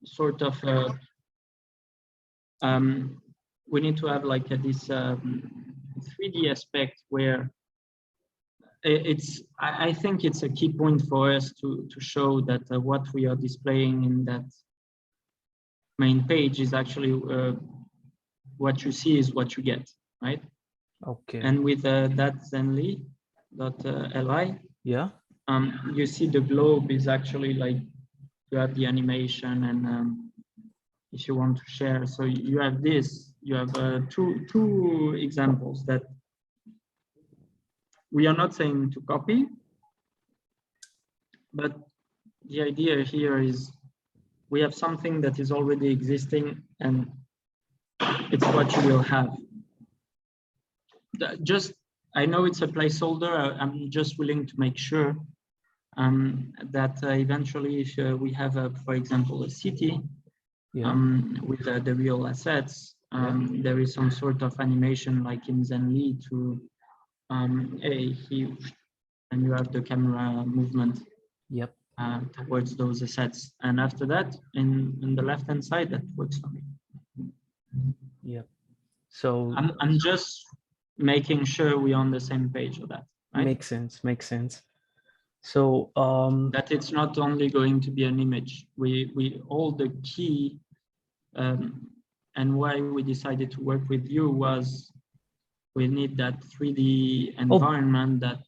sort of we need to have like this 3D aspect where I think it's a key point for us to show that what we are displaying in that main page is actually what you see is what you get, right? Okay. And with that zenly.li, yeah, you see the globe is actually like you have the animation, and if you want to share, so you have this, you have two examples that we are not saying to copy, but the idea here is we have something that is already existing and it's what you will have. Just, I know it's a placeholder. I'm just willing to make sure that eventually if we have, for example, a city with the real assets, there is some sort of animation like in Zenly to, and you have the camera movement towards those assets. And after that, in the left-hand side, that works for me. Yep. So I'm just making sure we're on the same page of that. Right? Makes sense. So that it's not only going to be an image. We all the key and why we decided to work with you was we need that 3D environment that.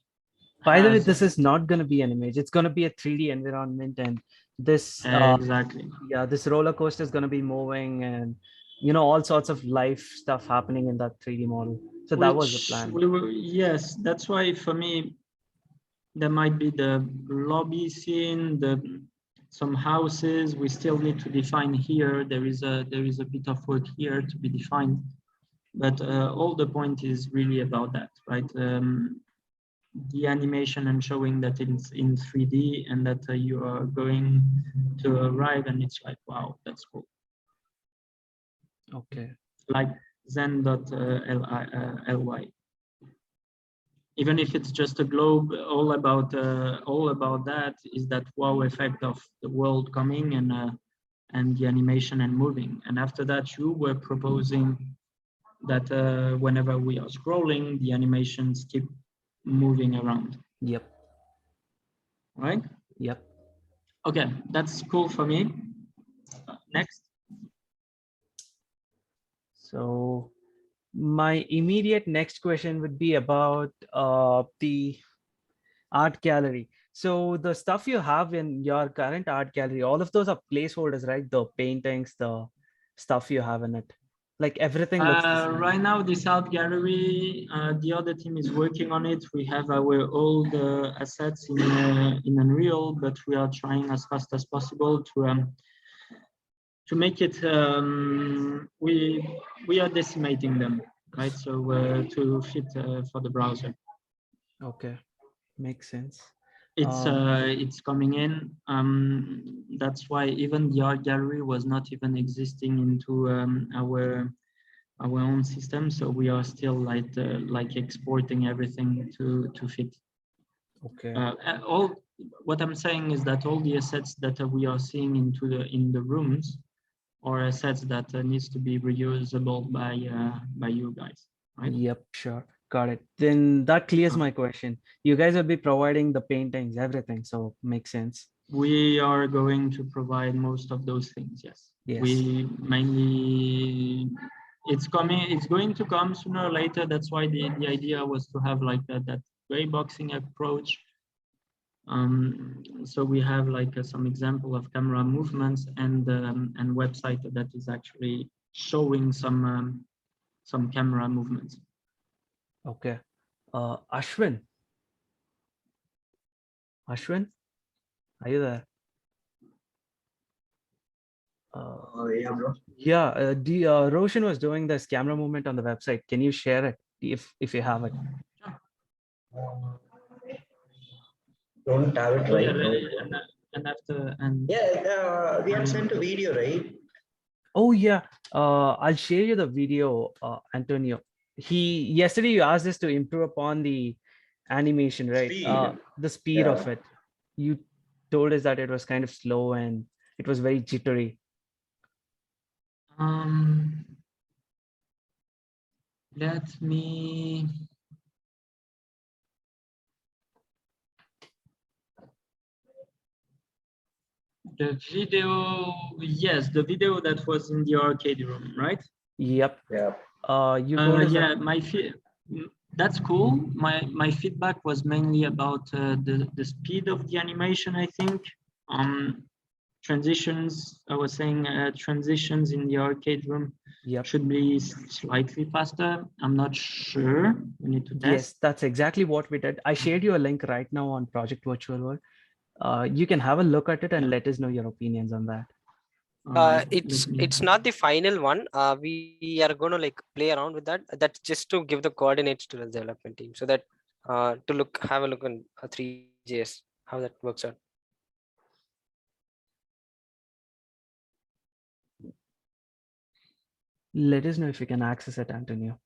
By the way, this is not going to be an image. It's going to be a 3D environment, and this exactly. Yeah, this roller coaster is going to be moving, and all sorts of life stuff happening in that 3D model. So that was the plan. Yes, that's why for me there might be the lobby scene, some houses. We still need to define here. There is a bit of work here to be defined, but all the point is really about that, right? The animation and showing that it's in 3D and that you are going to arrive and it's like, wow, that's cool. Okay. Like zen.ly. Even if it's just a globe, all about that is that wow effect of the world coming and the animation and moving. And after that, you were proposing that whenever we are scrolling, the animations keep moving around. Yep. Right? Yep. Okay, that's cool for me. Next. So my immediate next question would be about the art gallery. So the stuff you have in your current art gallery, all of those are placeholders, right? The paintings, the stuff you have in it. Like everything looks the same. Right now, this art gallery, the other team is working on it. We have our old assets in Unreal, but we are trying as fast as possible to make it. We are decimating them, right? So to fit for the browser. Okay, makes sense. It's coming in. That's why even the art gallery was not even existing into our own system, so we are still like exporting everything to fit. Okay. All what I'm saying is that all the assets that we are seeing in the rooms are assets that needs to be reusable by you guys, right? Yep, sure, got it. Then that clears my question. You guys will be providing the paintings, everything, so makes sense. We are going to provide most of those things. Yes. We mainly. It's going to come sooner or later. That's why the idea was to have like that gray boxing approach. So we have like some example of camera movements and website that is actually showing some camera movements. Okay. Ashwin, are you there? Yeah, bro. Yeah, Roshan was doing this camera movement on the website. Can you share it if you have it? Don't have it right now. Yeah, we had sent a video, right? Oh yeah, I'll share you the video, Antonio. Yesterday you asked us to improve upon the animation, right? Speed. The speed of it. You told us that it was kind of slow and It was very jittery. Let me. The video, yes, the video that was in the arcade room, right? Yep. Yeah. You go to Yeah, that's cool. My feedback was mainly about the speed of the animation, I think. Transitions, I was saying transitions in the arcade room should be slightly faster. I'm not sure. We need to test. Yes, that's exactly what we did. I shared you a link right now on Project Virtual World. You can have a look at it and let us know your opinions on that. It's not the final one. We are going to like play around with that. That's just to give the coordinates to the development team, so that to have a look on 3JS how that works out. Let us know if you can access it, Antonio.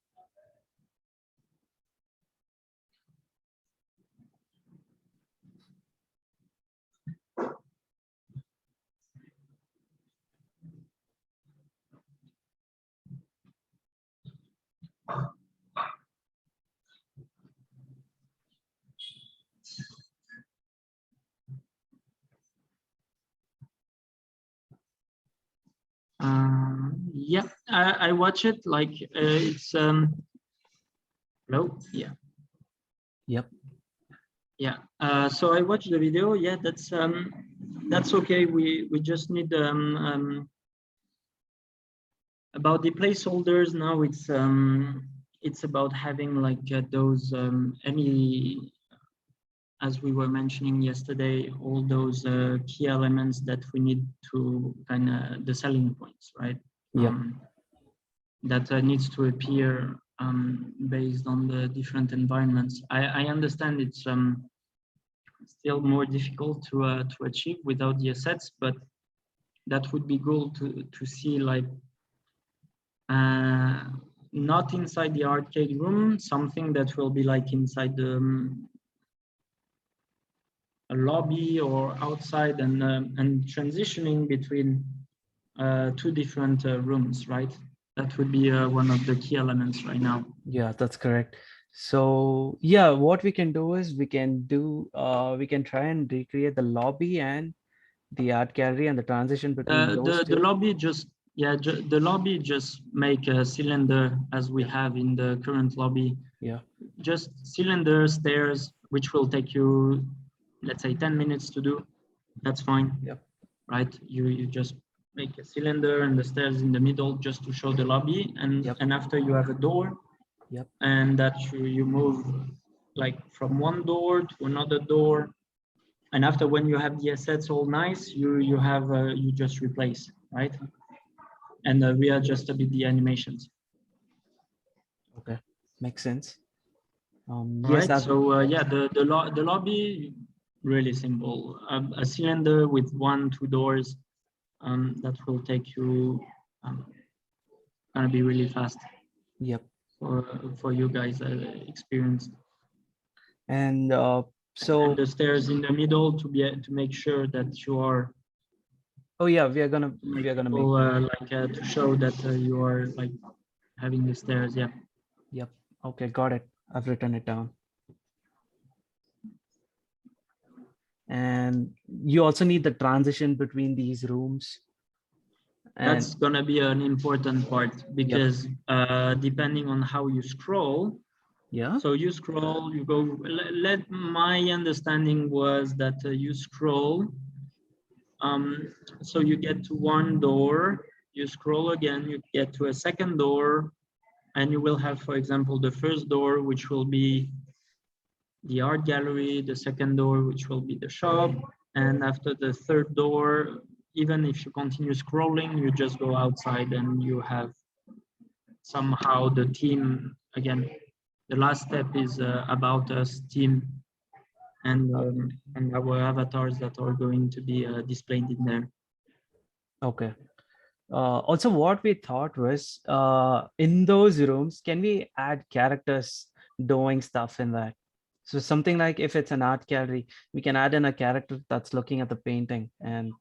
Yeah, I watch it like it's hello, yeah. Yep. Yeah. So I watched the video. Yeah, that's okay. We just need about the placeholders now. It's about having like those any, as we were mentioning yesterday, all those key elements that we need to kind of the selling points, right? Yeah. That needs to appear based on the different environments. I understand it's still more difficult to achieve without the assets, but that would be cool to see like not inside the arcade room, something that will be like inside the a lobby or outside, and transitioning between two different rooms, right? That would be one of the key elements right now. Yeah, that's correct. So yeah, what we can do is we can try and recreate the lobby and the art gallery and the transition between those two. The lobby just the lobby just make a cylinder as we have in the current lobby. Yeah. Just cylinder stairs, which will take you, let's say, 10 minutes to do. That's fine. Yep. Right. You just make a cylinder and the stairs in the middle just to show the lobby, and after you have a door. Yep. And that you move like from one door to another door, and after, when you have the assets all nice, you have you just replace, right, and readjust a bit the animations. Okay, makes sense. Yes. Right. So yeah, the lobby, really simple. A cylinder with 1-2 doors. That will take you gonna be really fast. Yep. For you guys experienced. And so and the stairs in the middle to make sure that you are. Oh yeah, we are gonna make to show that you are like having the stairs. Yeah. Yep. Okay, got it. I've written it down. And you also need the transition between these rooms. That's gonna be an important part, because depending on how you scroll. Yeah. So you scroll, you go. My understanding was that you scroll. So you get to one door, you scroll again, you get to a second door, and you will have, for example, the first door, which will be the art gallery, the second door, which will be the shop, and after the third door, even if you continue scrolling, you just go outside and you have somehow the team again. The last step is about us team and our avatars that are going to be displayed in there. Okay. Also, what we thought was in those rooms, can we add characters doing stuff in that? So something like if it's an art gallery, we can add in a character that's looking at the painting and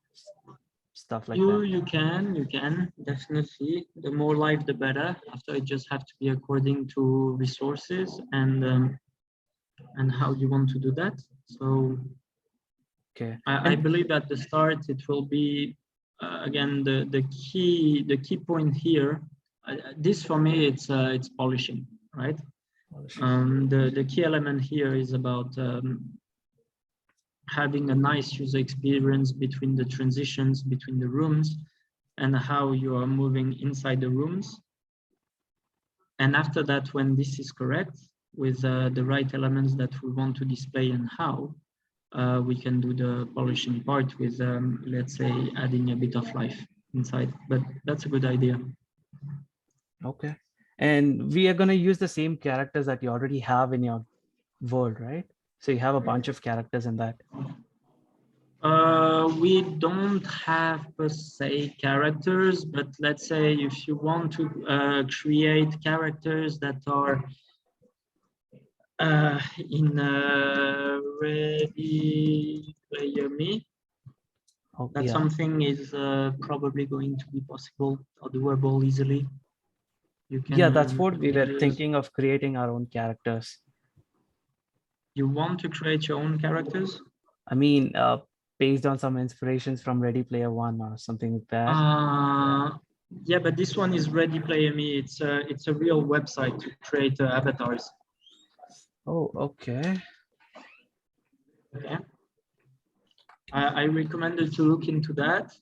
stuff like You that? you can definitely. The more live, the better. After it just have to be according to resources and how you want to do that. So Okay. I believe at the start it will be again the key point here. This for me it's polishing, right? The key element here is about having a nice user experience between the transitions between the rooms and how you are moving inside the rooms. And after that, when this is correct with the right elements that we want to display and how, we can do the polishing part with, let's say, adding a bit of life inside. But that's a good idea. Okay. And we are going to use the same characters that you already have in your world, right? So you have a bunch of characters in that. We don't have per se characters, but let's say if you want to create characters that are in Ready Player Me, Oh, that yeah. something is probably going to be possible or doable easily. You can, Yeah, that's what we were use, thinking of, creating our own characters. You want to create your own characters? I mean, based on some inspirations from Ready Player One or something like that. Yeah, but this one is Ready Player Me. It's a real website to create avatars. Oh, okay. Okay. I recommended to look into that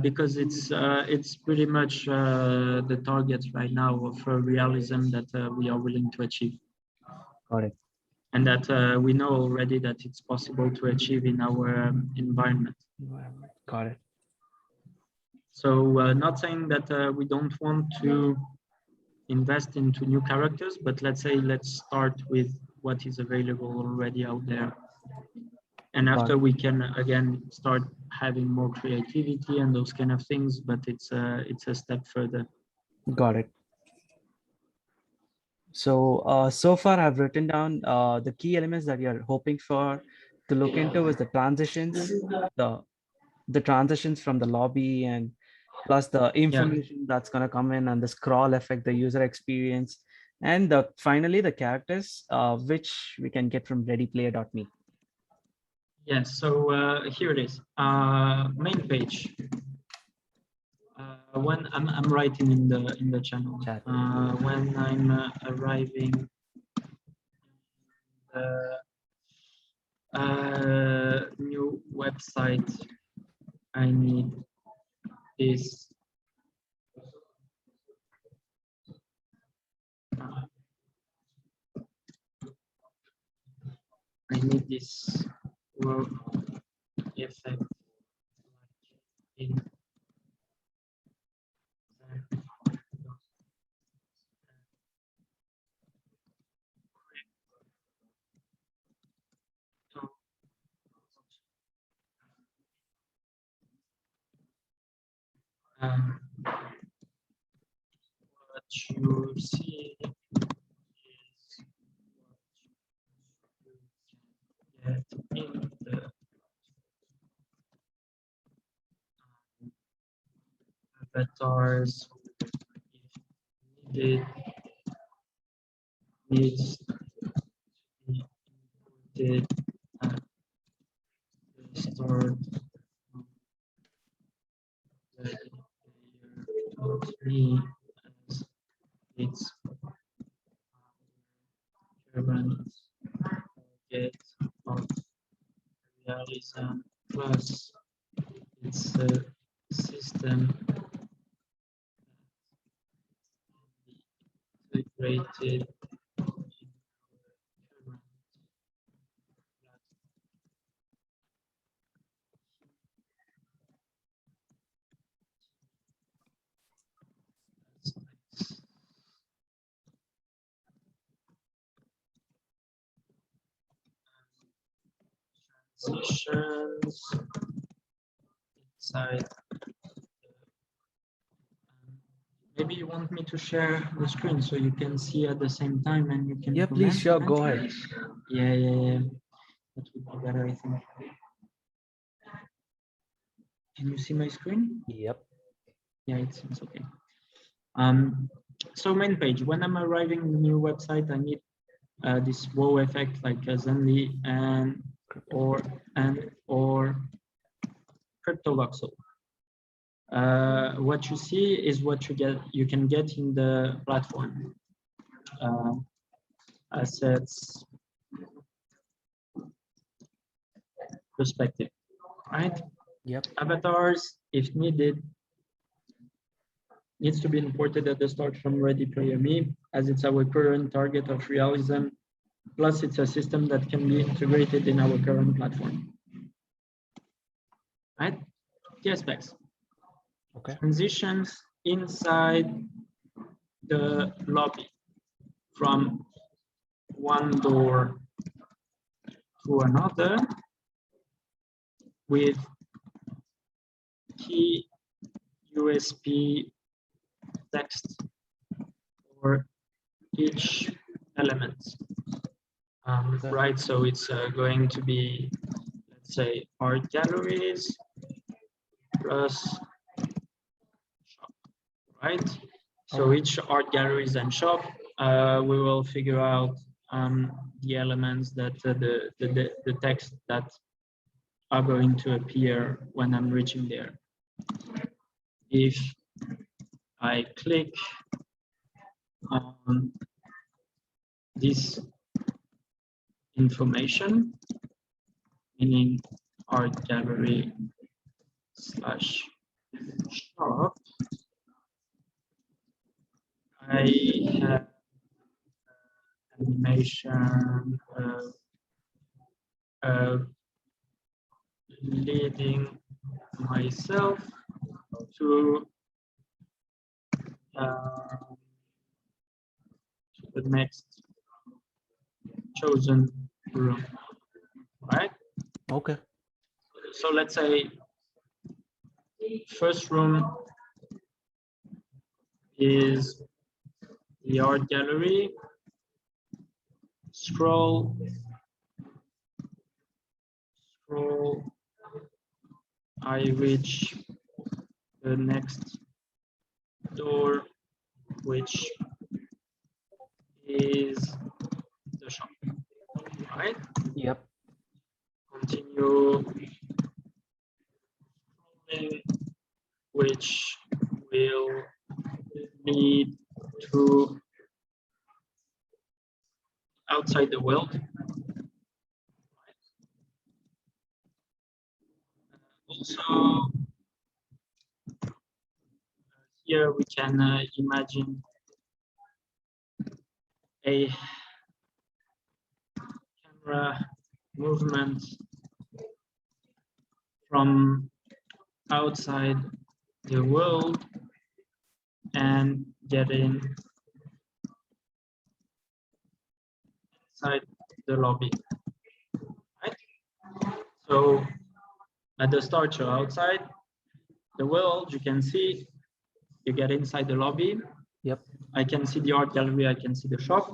because it's pretty much the target right now of realism that we are willing to achieve. Got it. And that we know already that it's possible to achieve in our environment. Got it. So not saying that we don't want to invest into new characters, but let's start with what is available already out there. And after we can again start having more creativity and those kind of things, but it's a step further. Got it. So so far I've written down the key elements that you're hoping for to look into is the transitions, the transitions from the lobby, and plus the information that's going to come in, and the scroll effect, the user experience, and finally the characters, which we can get from readyplayer.me. Yes, so here it is, main page. When I'm writing in the channel, Chat. when I'm arriving new website, I need this. I need this work effect in what you see is what you get in the avatars if needed needs to be inputted at the start of the player taught me as its current target of realism plus it's a system integrated in our current platform. Transitions inside. Maybe you want me to share the screen so you can see at the same time and you can. Yeah, please, sure, go ahead. Yeah. That would be better, I think. Can you see my screen? Yep. Yeah, it seems okay. So main page, when I'm arriving in the new website, I need this wow effect like Zenly and or crypto voxel. What you see is what you can get in the platform. Assets, perspective, right? Yep. Avatars, if needed, needs to be imported at the start from Ready Player Me, as it's our current target of realism. Plus, it's a system that can be integrated in our current platform. Right? Key aspects. Okay. Transitions inside the lobby from one door to another with key USP text for each element. Okay. Right, so it's going to be, let's say, art galleries plus shop, right? So each art galleries and shop, we will figure out the elements that the text that are going to appear when I'm reaching there. If I click on this information, meaning art gallery slash shop, I have animation leading myself to the next chosen room, right? Okay. So let's say first room is the art gallery. Scroll, I reach the next door, which is the shop, right? Yep. Continue scrolling, which will lead to outside the world. Also, here we can imagine a camera movement from outside the world and getting inside the lobby, right? So at the start, you're outside the world, you can see, you get inside the lobby. Yep. I can see the art gallery, I can see the shop.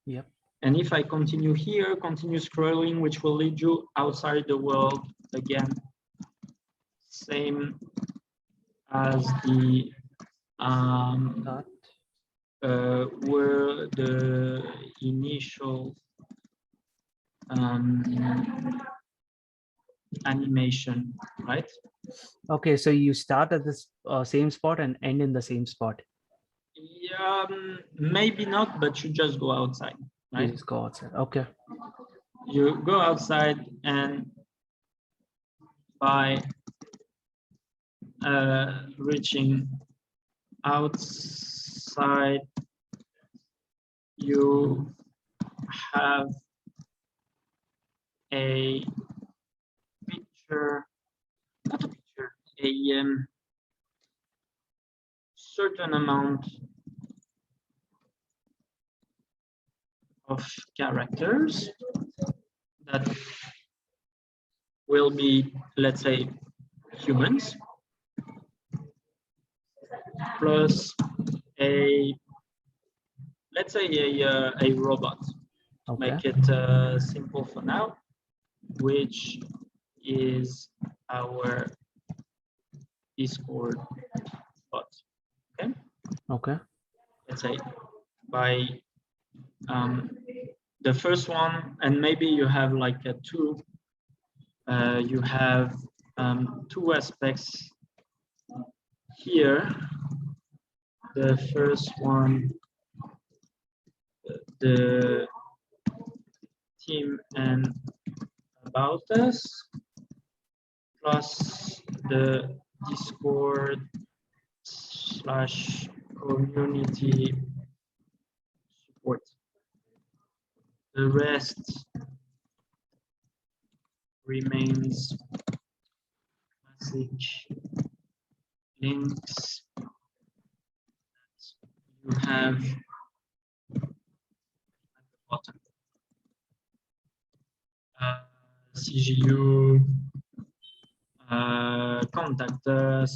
Yep. And if I continue here, continue scrolling, which will lead you outside the world again, same as the were the initial animation, right? Okay, so you start at this same spot and end in the same spot. Yeah, maybe not, but you just go outside, right? You just go outside. Okay. You go outside, and by reaching outside, you have a picture, not a picture, a certain amount of characters that will be, let's say, humans, plus a, let's say, a robot. Okay. Make it simple for now, which is our Discord bot. Okay. Okay. Let's say by the first one, and maybe you have like a two. You have two aspects here. The first one, the team and about us, plus the Discord / community support. The rest remains message links that you have at the bottom. CGU, contact us,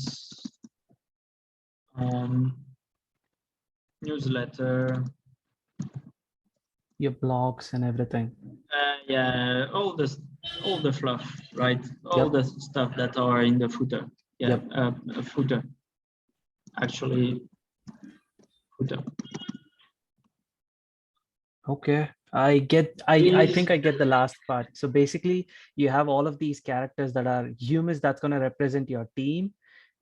newsletter, Your blogs and everything. yeah, all the fluff, right? All Yep. the stuff that are in the footer. Yeah, Yep. Footer. Actually, footer. Okay. I think I get the last part. So basically you have all of these characters that are humans that's going to represent your team,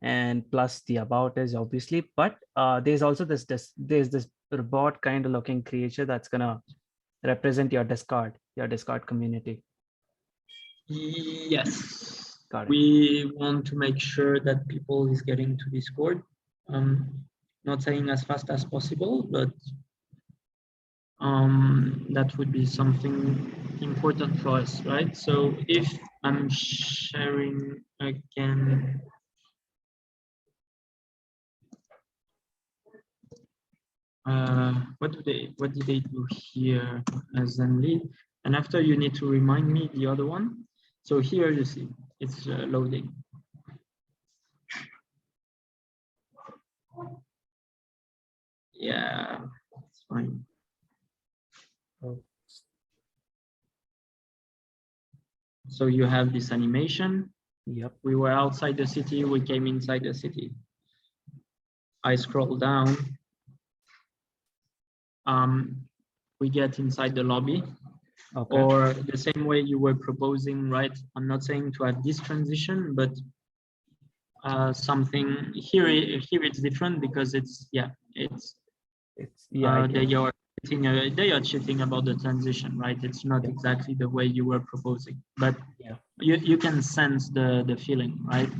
and plus the about is obviously, but there's also there's this robot kind of looking creature that's going to represent your Discord community. Yes. Got it. We want to make sure that people is getting to Discord. Not saying as fast as possible, but that would be something important for us, right? So if I'm sharing again, what did they do here as an lead? And after you need to remind me the other one. So here you see it's loading. Yeah, it's fine. So you have this animation. Yep. We were outside the city, we came inside the city. I scroll down. We get inside the lobby. Okay. Or the same way you were proposing, right? I'm not saying to have this transition, but something here it's different because it's yeah, it's yeah. they are cheating about the transition, right? It's not exactly the way you were proposing, but yeah, you can sense the feeling, right?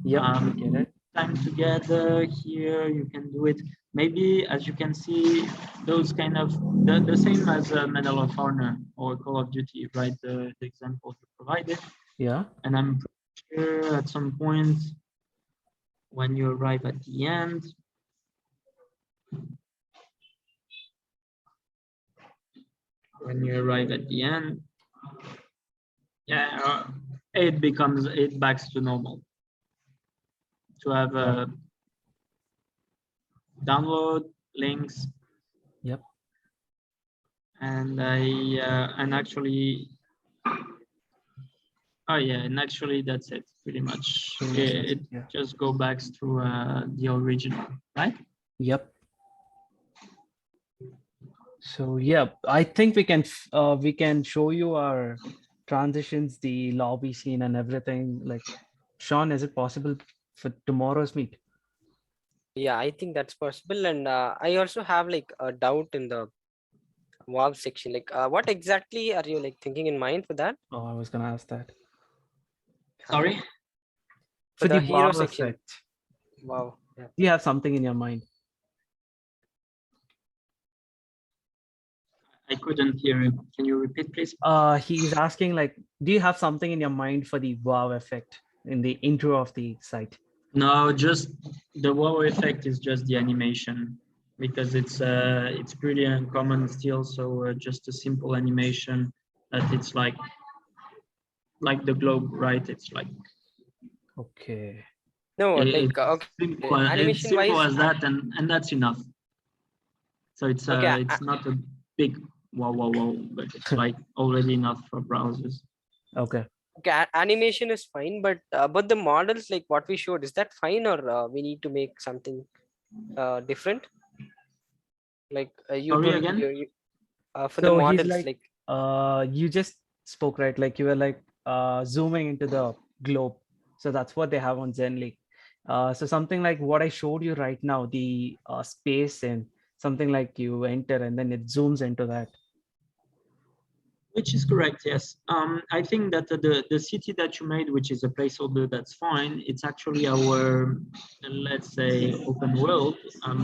Yep. I get it. Time together here, you can do it. Maybe as you can see, those kind of the same as Medal of Honor or Call of Duty, right? The example you provided. Yeah. And I'm pretty sure at some point when you arrive at the end, yeah, it backs to normal. To have download links. Yep. And actually that's it pretty much. It just go back to the original, right? Yep. So yeah, I think we can show you our transitions, the lobby scene and everything. Like, Sean, is it possible for tomorrow's meet? Yeah, I think that's possible. And I also have like a doubt in the WoW section. Like, what exactly are you like thinking in mind for that? Oh, I was gonna ask that. Sorry? For the hero WoW section. effect. Wow. Yeah. Do you have something in your mind? I couldn't hear him. Can you repeat, please? He's asking, like, do you have something in your mind for the WoW effect in the intro of the site? No, just the wow effect is just the animation because it's pretty uncommon still. So just a simple animation that it's like the globe, right? It's like okay. No, okay. Animation simple wise, as that, and that's enough. So it's it's not a big wow, but it's like already enough for browsers. Okay. Okay, animation is fine, but the models like what we showed, is that fine, or we need to make something different? Like you Sorry told again? for the So he's models, like, like you just spoke, right? Like you were like zooming into the globe. So that's what they have on Zenly. So something like what I showed you right now, the space and something like you enter and then it zooms into that. Which is correct, yes. I think that the city that you made, which is a placeholder, that's fine. It's actually our, let's say, open world,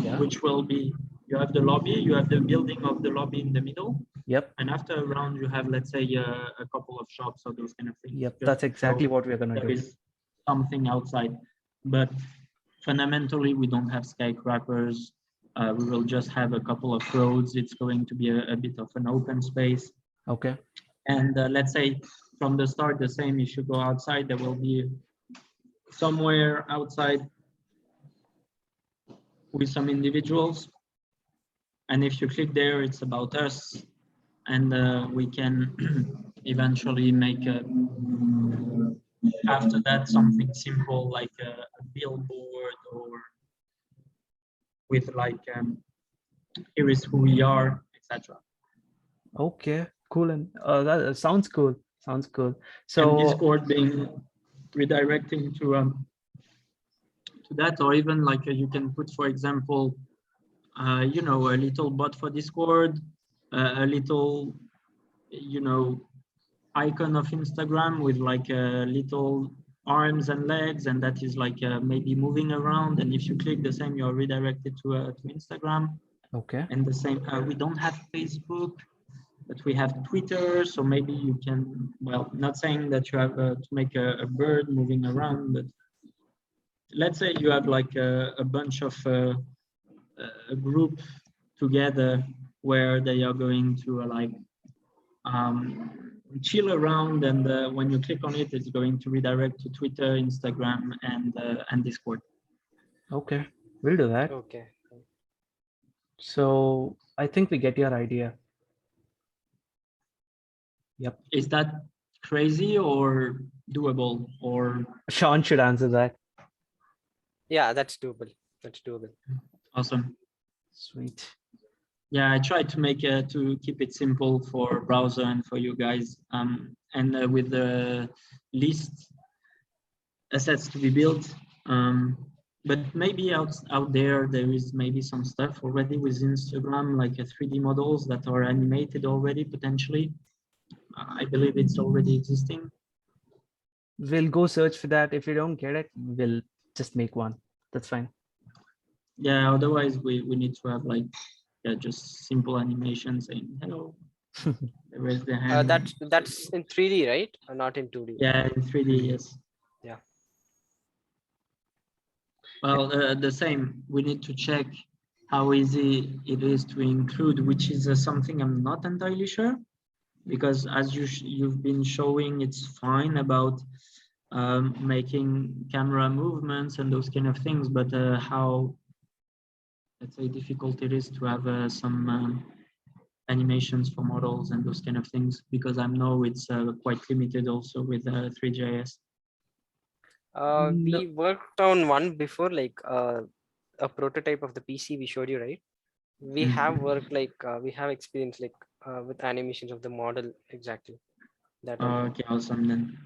Yeah. which will be, you have the lobby, you have the building of the lobby in the middle, Yep. and after around you have, let's say, a couple of shops or those kind of things. Yep. Just That's to show exactly what we're gonna there do. is something outside. But fundamentally, we don't have skyscrapers. We will just have a couple of roads. It's going to be a bit of an open space. Okay. And let's say from the start, the same, if you go outside, there will be somewhere outside with some individuals. And if you click there, it's about us. And we can eventually make after that something simple like a billboard, or with like here is who we are, etc. Okay. Cool. And that sounds cool. Sounds cool. And So Discord being redirecting to that, or even like you can put, for example, you know, a little bot for Discord, a little, you know, icon of Instagram with like little arms and legs, and that is like maybe moving around. And if you click the same, you're redirected to Instagram. okay. And the same, we don't have Facebook, but we have Twitter. So maybe you can, well, not saying that you have to make a bird moving around, but let's say you have like a bunch of a group together where they are going to like chill around, and when you click on it, it's going to redirect to Twitter, Instagram, and Discord. Okay. We'll do that. okay. So I think we get your idea. Yep. Is that crazy or doable? Or Sean should answer that. Yeah, that's doable. That's doable. awesome? Sweet. Yeah, I tried to make to keep it simple for browser and for you guys, and with the least assets to be built. But maybe out there is maybe some stuff already with Instagram, like 3D models that are animated already potentially. I believe it's already existing. We'll go search for that. If we don't get it, we'll just make one. That's fine. Yeah, otherwise we need to have like just simple animation saying hello. Raise the hand. That's in 3D, right? Or not in 2D? Yeah, in 3D, yes. Yeah. Well, the same. We need to check how easy it is to include, which is something I'm not entirely sure, because as you've been showing, it's fine about making camera movements and those kind of things, but how, let's say, difficult it is to have some animations for models and those kind of things, because I know it's quite limited also with 3JS. We worked on one before, like a prototype of the PC we showed you, right? We have worked like we have experience like with animations of the model exactly. That Okay, awesome then.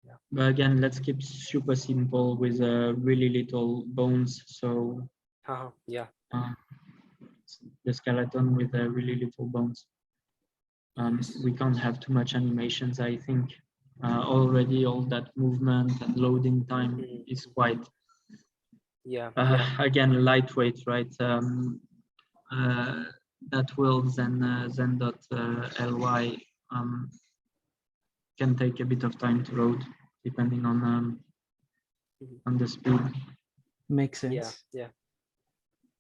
Yeah. But again, let's keep super simple with really little bones. So yeah. The skeleton with really little bones. We can't have too much animations, I think. Already all that movement and loading time is quite, again, lightweight, right? That will zen.ly can take a bit of time to load depending on the speed. Makes sense. Yeah.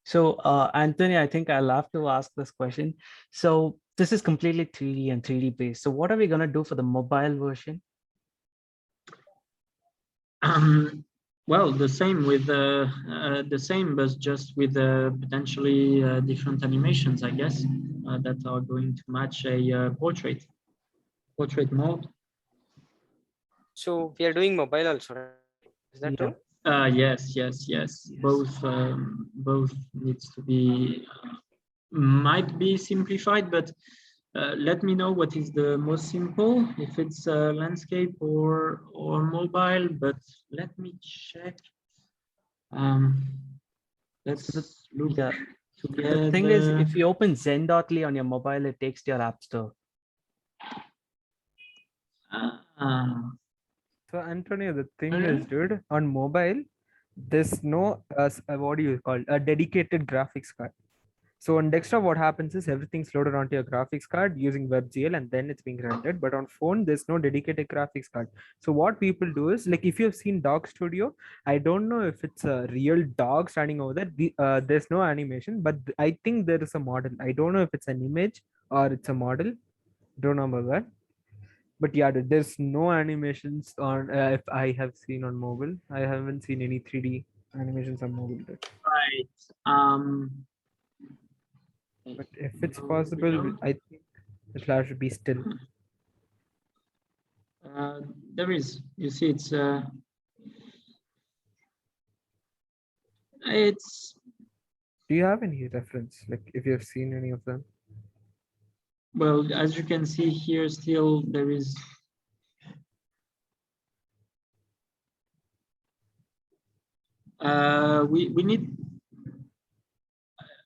So Anthony, I think I'll have to ask this question. So this is completely 3D and 3D based. So what are we gonna do for the mobile version? Well, the same with the same, but just with potentially different animations, I guess, that are going to match a portrait mode. So we are doing mobile also, right? Is that Yeah. true? Yes. Both needs to be might be simplified, but let me know what is the most simple, if it's landscape or mobile. But let me check. Let's look Yeah. together. The thing is, if you open Zen.ly on your mobile, it takes to your app store. Ah, So Antonio, the thing is, dude, on mobile, there's no what do you call a dedicated graphics card. So on desktop, what happens is everything's loaded onto your graphics card using WebGL, and then it's being rendered. But on phone, there's no dedicated graphics card. So what people do is, like, if you've seen Dog Studio, I don't know if it's a real dog standing over there. There's no animation, but I think there is a model. I don't know if it's an image or it's a model. Don't know about that. But yeah, there's no animations on if I have seen on mobile. I haven't seen any 3D animations on mobile yet. right. But if it's No, we possible, don't. I think the flash should be still. There is. You see, it's Do you have any reference? Like if you have seen any of them? well, as you can see here, still there is. We need.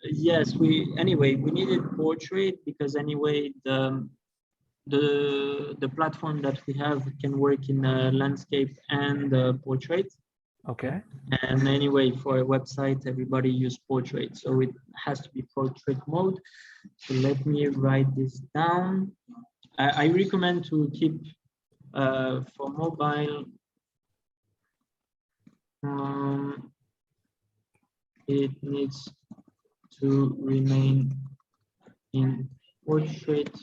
Yes, anyway we needed portrait because anyway the platform that we have can work in landscape and portrait. Okay. And anyway, for a website, everybody use portrait, so it has to be portrait mode. So let me write this down. I recommend to keep for mobile. It needs to remain in portrait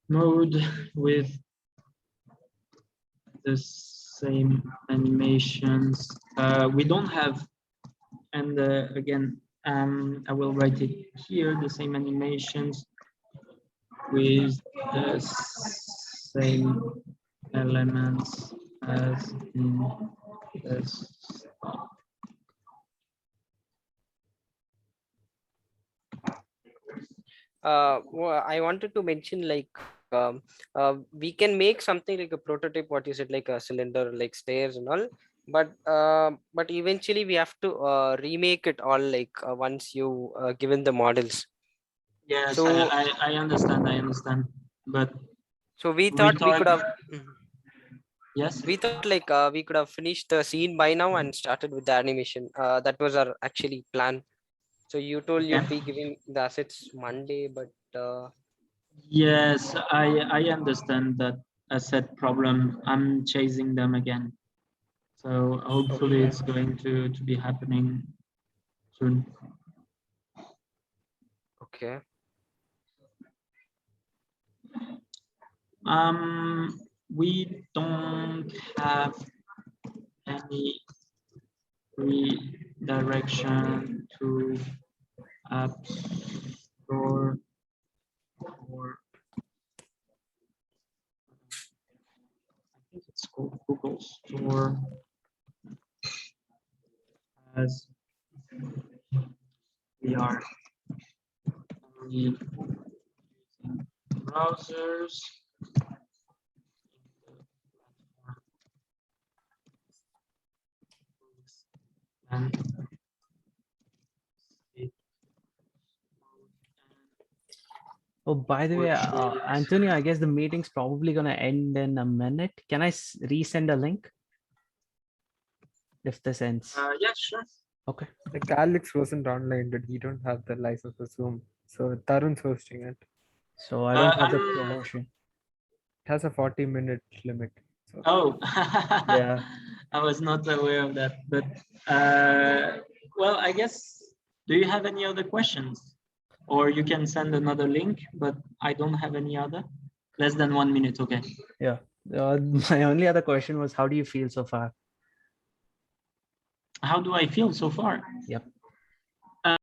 mode with the same animations. We don't have, and again, I will write it here, the same animations with the same elements as in desktop. Well, I wanted to mention like we can make something like a prototype, what you said, like a cylinder, like stairs and all. But eventually we have to remake it all like once you given the models. Yes, So I understand. But so we we thought we could thought, have. yes, We thought like we could have finished the scene by now and started with the animation. That was our actually plan. So you told okay. you'd be giving the assets Monday, but Yes, I understand that asset problem. I'm chasing them again. So hopefully it's going to be happening soon. okay. We don't have any redirection to App Store or I think it's called Google Store as we are only using browsers. And Oh, by the way, portrait. Antonio, I guess the meeting's probably going to end in a minute. Can I resend a link? If this ends. Yeah, sure. Okay. Like Alex wasn't online, but he don't have the license for Zoom. So Tarun's hosting it. So I don't have the I'm- promotion. It has a 40-minute limit. So Oh, Yeah. I was not aware of that. But well, I guess, do you have any other questions? Or you can send another link, but I don't have any other. Less than 1 minute, okay. Yeah. My only other question was, how do you feel so far? How do I feel so far? Yep.